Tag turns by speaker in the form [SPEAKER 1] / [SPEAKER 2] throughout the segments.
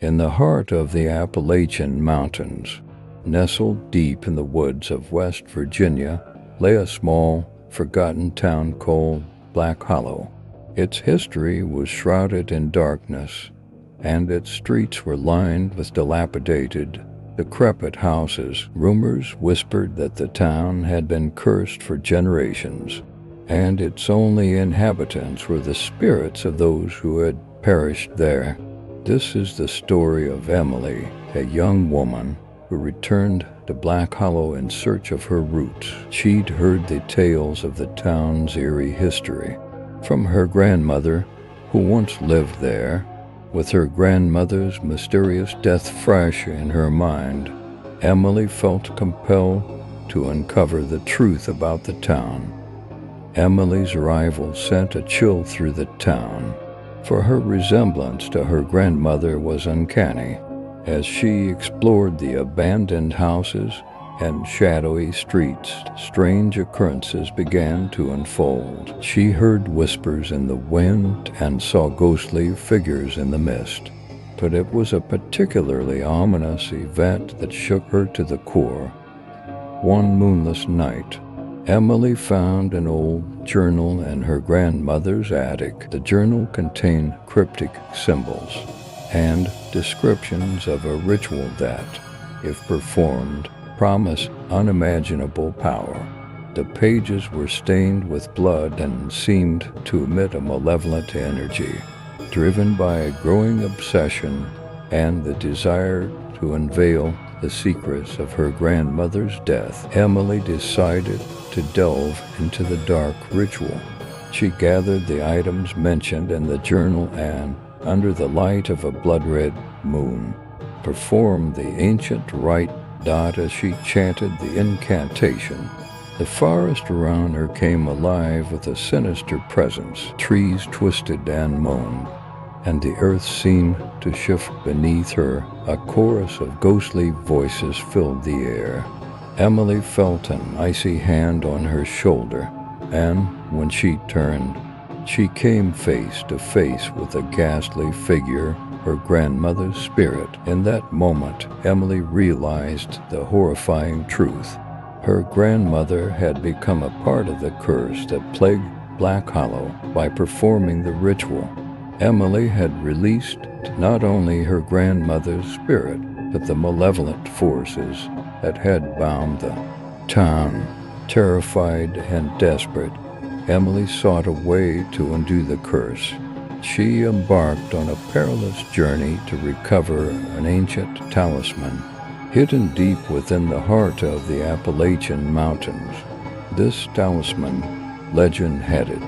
[SPEAKER 1] In the heart of the Appalachian Mountains, nestled deep in the woods of West Virginia, lay a small, forgotten town called Black Hollow. Its history was shrouded in darkness, and its streets were lined with dilapidated, decrepit houses. Rumors whispered that the town had been cursed for generations, and its only inhabitants were the spirits of those who had perished there. This is the story of Emily, a young woman who returned to Black Hollow in search of her roots. She'd heard the tales of the town's eerie history from her grandmother, who once lived there. With her grandmother's mysterious death fresh in her mind, Emily felt compelled to uncover the truth about the town. Emily's arrival sent a chill through the town, for her resemblance to her grandmother was uncanny. As she explored the abandoned houses and shadowy streets, strange occurrences began to unfold. She heard whispers in the wind and saw ghostly figures in the mist. But it was a particularly ominous event that shook her to the core. One moonless night, Emily found an old journal in her grandmother's attic. The journal contained cryptic symbols and descriptions of a ritual that, if performed, promised unimaginable power. The pages were stained with blood and seemed to emit a malevolent energy. Driven by a growing obsession and the desire to unveil the secrets of her grandmother's death, Emily decided to delve into the dark ritual. She gathered the items mentioned in the journal and, under the light of a blood-red moon, performed the ancient rite as she chanted the incantation. The forest around her came alive with a sinister presence. Trees twisted and moaned, and the earth seemed to shift beneath her. A chorus of ghostly voices filled the air. Emily felt an icy hand on her shoulder, and when she turned, she came face to face with a ghastly figure, her grandmother's spirit. In that moment, Emily realized the horrifying truth. Her grandmother had become a part of the curse that plagued Black Hollow. By performing the ritual, Emily had released not only her grandmother's spirit, but the malevolent forces that had bound the town. Terrified and desperate, Emily sought a way to undo the curse. She embarked on a perilous journey to recover an ancient talisman hidden deep within the heart of the Appalachian Mountains. This talisman, legend had it,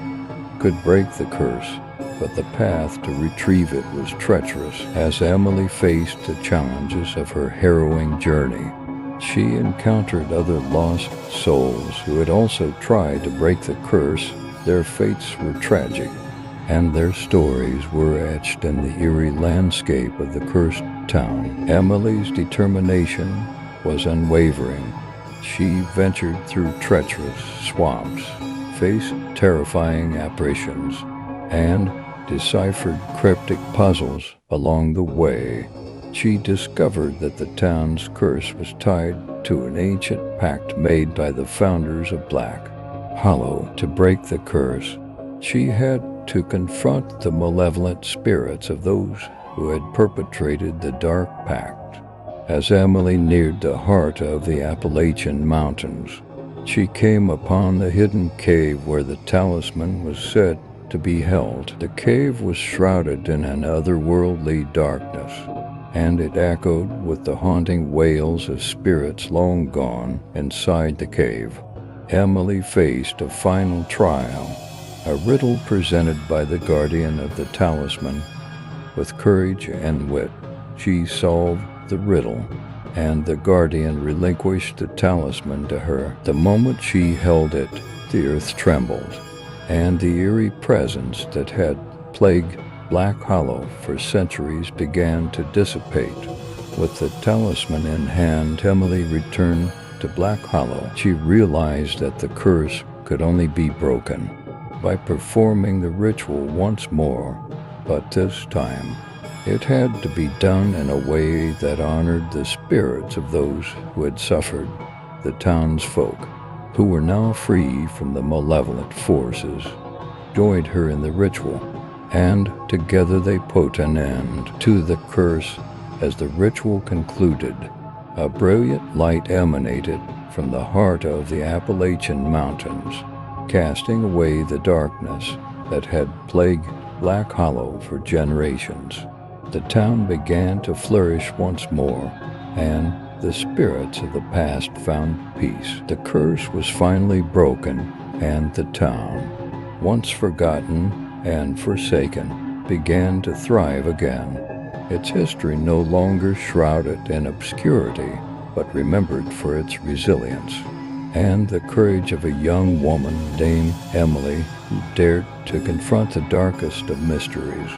[SPEAKER 1] could break the curse, but the path to retrieve it was treacherous. As Emily faced the challenges of her harrowing journey, she encountered other lost souls who had also tried to break the curse. Their fates were tragic, and their stories were etched in the eerie landscape of the cursed town. Emily's determination was unwavering. She ventured through treacherous swamps, faced terrifying apparitions, and deciphered cryptic puzzles along the way. She discovered that the town's curse was tied to an ancient pact made by the founders of Black Hollow. To break the curse, she had to confront the malevolent spirits of those who had perpetrated the dark pact. As Emily neared the heart of the Appalachian Mountains, she came upon the hidden cave where the talisman was said to be held. The cave was shrouded in an otherworldly darkness, and it echoed with the haunting wails of spirits long gone inside the cave. Emily faced a final trial, a riddle presented by the guardian of the talisman. With courage and wit, she solved the riddle, and the guardian relinquished the talisman to her. The moment she held it, the earth trembled, and the eerie presence that had plagued Black Hollow for centuries began to dissipate. With the talisman in hand, Emily returned to Black Hollow. She realized that the curse could only be broken by performing the ritual once more, but this time It had to be done in a way that honored the spirits of those who had suffered, the townsfolk, who were now free from the malevolent forces, joined her in the ritual, and together they put an end to the curse. As the ritual concluded, a brilliant light emanated from the heart of the Appalachian Mountains, casting away the darkness that had plagued Black Hollow for generations. The town began to flourish once more, and the spirits of the past found peace. The curse was finally broken, and the town, once forgotten and forsaken, began to thrive again. Its history no longer shrouded in obscurity, but remembered for its resilience and the courage of a young woman, Dame Emily, who dared to confront the darkest of mysteries.